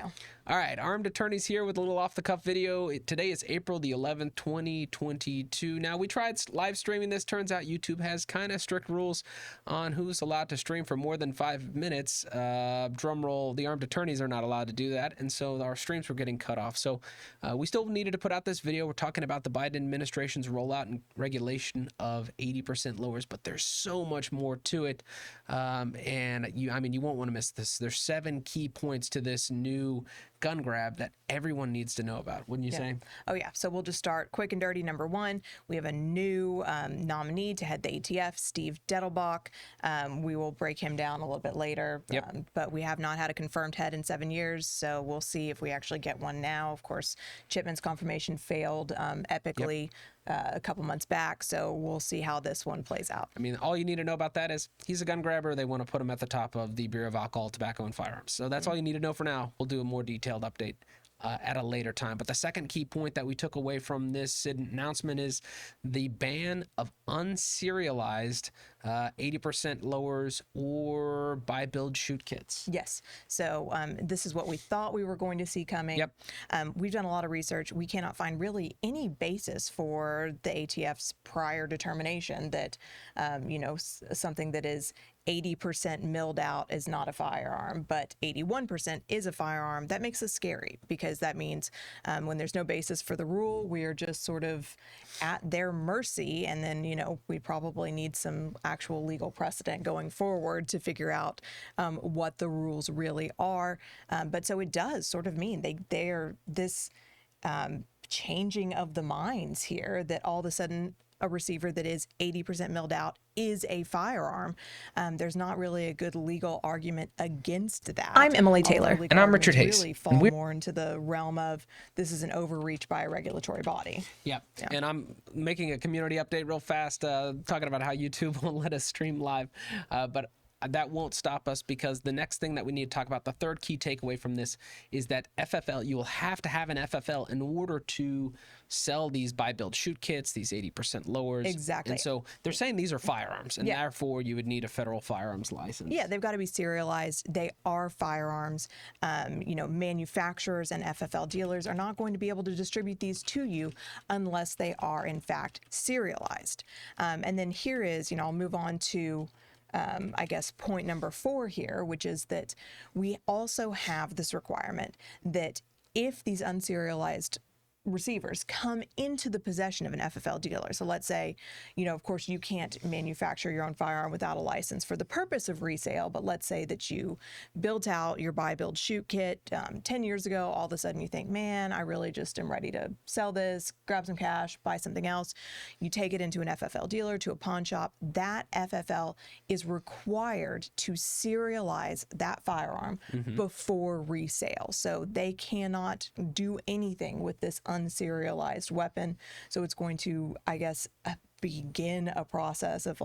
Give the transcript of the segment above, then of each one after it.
video. All right, Armed Attorneys here with a little off-the-cuff video. Today is April the 11th, 2022. Now, we tried live streaming this. Turns out YouTube has kind of strict rules on who's allowed to stream for more than 5 minutes. Drum roll, the Armed Attorneys are not allowed to do that, and so our streams were getting cut off. So we still needed to put out this video. We're talking about the Biden administration's rollout and regulation of 80% lowers, but there's so much more to it. And you won't want to miss this. There's 7 key points to this new gun grab that everyone needs to know about, wouldn't you say? Oh, yeah. So we'll just start quick and dirty. Number 1, we have a new nominee to head the ATF, Steve Dettelbach. We will break him down a little bit later, but we have not had a confirmed head in 7 years, so we'll see if we actually get one now. Of course, Chipman's confirmation failed epically a couple months back, so we'll see how this one plays out. I mean, all you need to know about that is he's a gun grabber. They want to put him at the top of the Bureau of Alcohol, Tobacco, and Firearms. So that's all you need to know for now. We'll do a more detailed update at a later time. But the second key point that we took away from this announcement is the ban of unserialized 80% lowers or buy, build, shoot kits. Yes. So this is what we thought we were going to see coming. We've done a lot of research. We cannot find really any basis for the ATF's prior determination that, something that is 80% milled out is not a firearm, but 81% is a firearm. That makes us scary because that means when there's no basis for the rule, we are just sort of at their mercy. And then, we probably need some actual legal precedent going forward to figure out what the rules really are. But so it does sort of mean they're this changing of the minds here that all of a sudden a receiver that is 80% milled out is a firearm. There's not really a good legal argument against that. I'm Emily Taylor. And I'm Richard Hayes. Really fall more into the realm of this is an overreach by a regulatory body. Yeah. And I'm making a community update real fast, talking about how YouTube won't let us stream live. But that won't stop us because the next thing that we need to talk about, the third key takeaway from this, is that FFL, you will have to have an FFL in order to sell these buy, build, shoot kits, these 80% lowers. Exactly. And so they're saying these are firearms, and therefore you would need a federal firearms license. Yeah, they've got to be serialized. They are firearms. Manufacturers and FFL dealers are not going to be able to distribute these to you unless they are, in fact, serialized. And then here is, I'll move on to point number 4 here, which is that we also have this requirement that if these unserialized receivers come into the possession of an FFL dealer. So let's say, of course, you can't manufacture your own firearm without a license for the purpose of resale, but let's say that you built out your buy, build, shoot kit 10 years ago. All of a sudden you think, man, I really just am ready to sell this, grab some cash, buy something else. You take it into an FFL dealer, to a pawn shop. That FFL is required to serialize that firearm before resale. So they cannot do anything with this unserialized weapon. So it's going to, begin a process of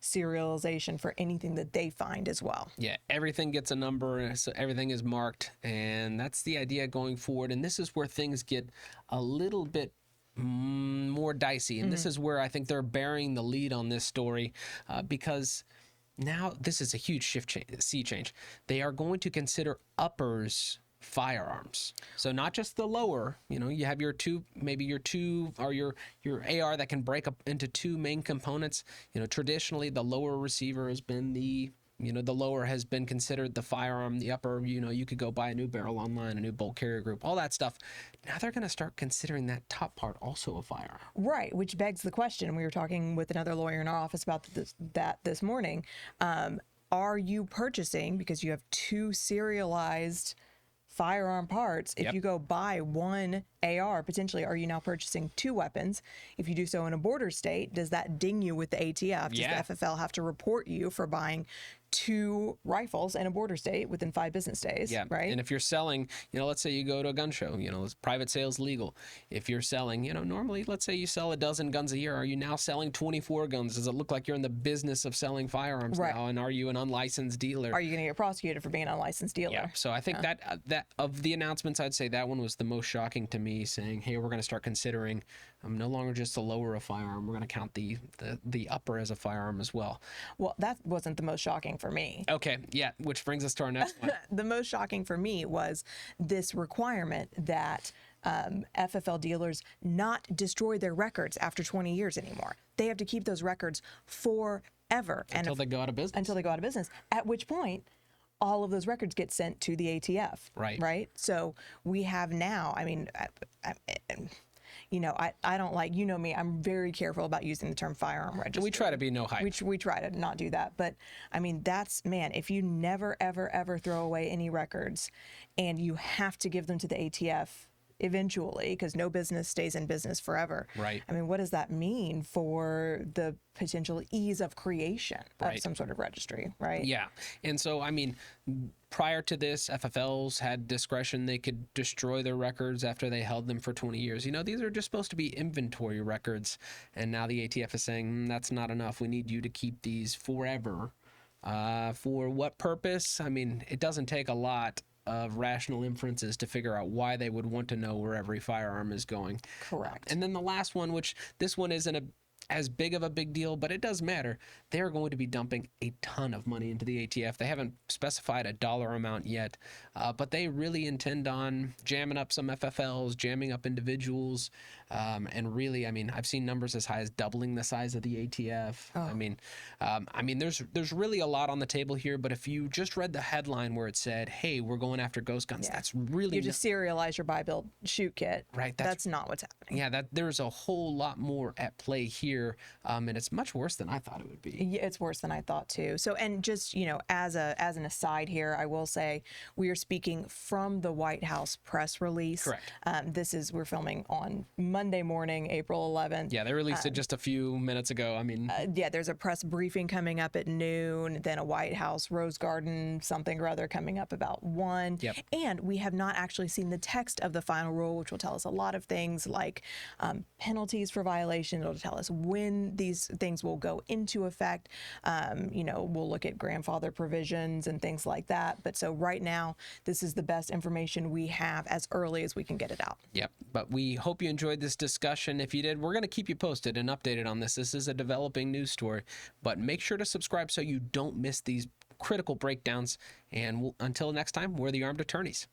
serialization for anything that they find as well. Yeah, everything gets a number, so everything is marked, and that's the idea going forward. And this is where things get a little bit more dicey, and this is where I think they're bearing the lead on this story because now this is a huge sea change. They are going to consider uppers firearms. So not just the lower, you have your two or your AR that can break up into 2 main components. Traditionally the lower receiver has been the lower has been considered the firearm. The upper, you could go buy a new barrel online, a new bolt carrier group, all that stuff. Now they're going to start considering that top part also a firearm. Right, which begs the question. We were talking with another lawyer in our office about this morning. Are you purchasing, because you have 2 serialized firearm parts, if you go buy one AR, potentially, are you now purchasing 2 weapons? If you do so in a border state, does that ding you with the ATF? Does the FFL have to report you for buying 2 rifles in a border state within 5 business days? Right. And if you're selling, let's say you go to a gun show, it's private sales legal. If you're selling, normally, let's say you sell a dozen guns a year. Are you now selling 24 guns? Does it look like you're in the business of selling firearms now? And are you an unlicensed dealer? Are you going to get prosecuted for being an unlicensed dealer? Yeah. So I think that of the announcements, I'd say that one was the most shocking to me, saying, hey, we're going to start considering no longer just the lower a firearm. We're going to count the upper as a firearm as well. Well, that wasn't the most shocking for me. Okay, yeah, which brings us to our next one. The most shocking for me was this requirement that FFL dealers not destroy their records after 20 years anymore. They have to keep those records forever. Until they go out of business. Until they go out of business, at which point all of those records get sent to the ATF. Right. So we have now, I mean, I don't like, me, I'm very careful about using the term firearm registry. We try to be no hype. We try to not do that. But I mean, man, if you never, ever, ever throw away any records and you have to give them to the ATF eventually, because no business stays in business forever. Right. I mean, what does that mean for the potential ease of creation of some sort of registry, right? Yeah. And so, I mean, prior to this, FFLs had discretion. They could destroy their records after they held them for 20 years. These are just supposed to be inventory records. And now the ATF is saying, that's not enough. We need you to keep these forever. For what purpose? I mean, it doesn't take a lot of rational inferences to figure out why they would want to know where every firearm is going. Correct. And then the last one, which this one isn't as big of a big deal, but it does matter. They're going to be dumping a ton of money into the ATF. They haven't specified a dollar amount yet, but they really intend on jamming up some FFLs, jamming up individuals, and really, I mean, I've seen numbers as high as doubling the size of the ATF. Oh. I mean, there's really a lot on the table here, but if you just read the headline where it said, "Hey, we're going after ghost guns," that's really you just serialize your buy, build, shoot kit. Right. That's not what's happening. Yeah, there's a whole lot more at play here. And it's much worse than I thought it would be. Yeah, it's worse than I thought too. So, and just, as an aside here, I will say we are speaking from the White House press release. Correct. We're filming on Monday morning, April 11th. Yeah, they released it just a few minutes ago. I mean, there's a press briefing coming up at noon, then a White House Rose Garden something or other coming up about 1. Yep. And we have not actually seen the text of the final rule, which will tell us a lot of things like penalties for violation. It'll tell us when these things will go into effect. We'll look at grandfather provisions and things like that. But so right now, this is the best information we have as early as we can get it out. Yep. But we hope you enjoyed this discussion. If you did, we're going to keep you posted and updated on this. This is a developing news story, but make sure to subscribe so you don't miss these critical breakdowns. And until next time, we're the Armed Attorneys.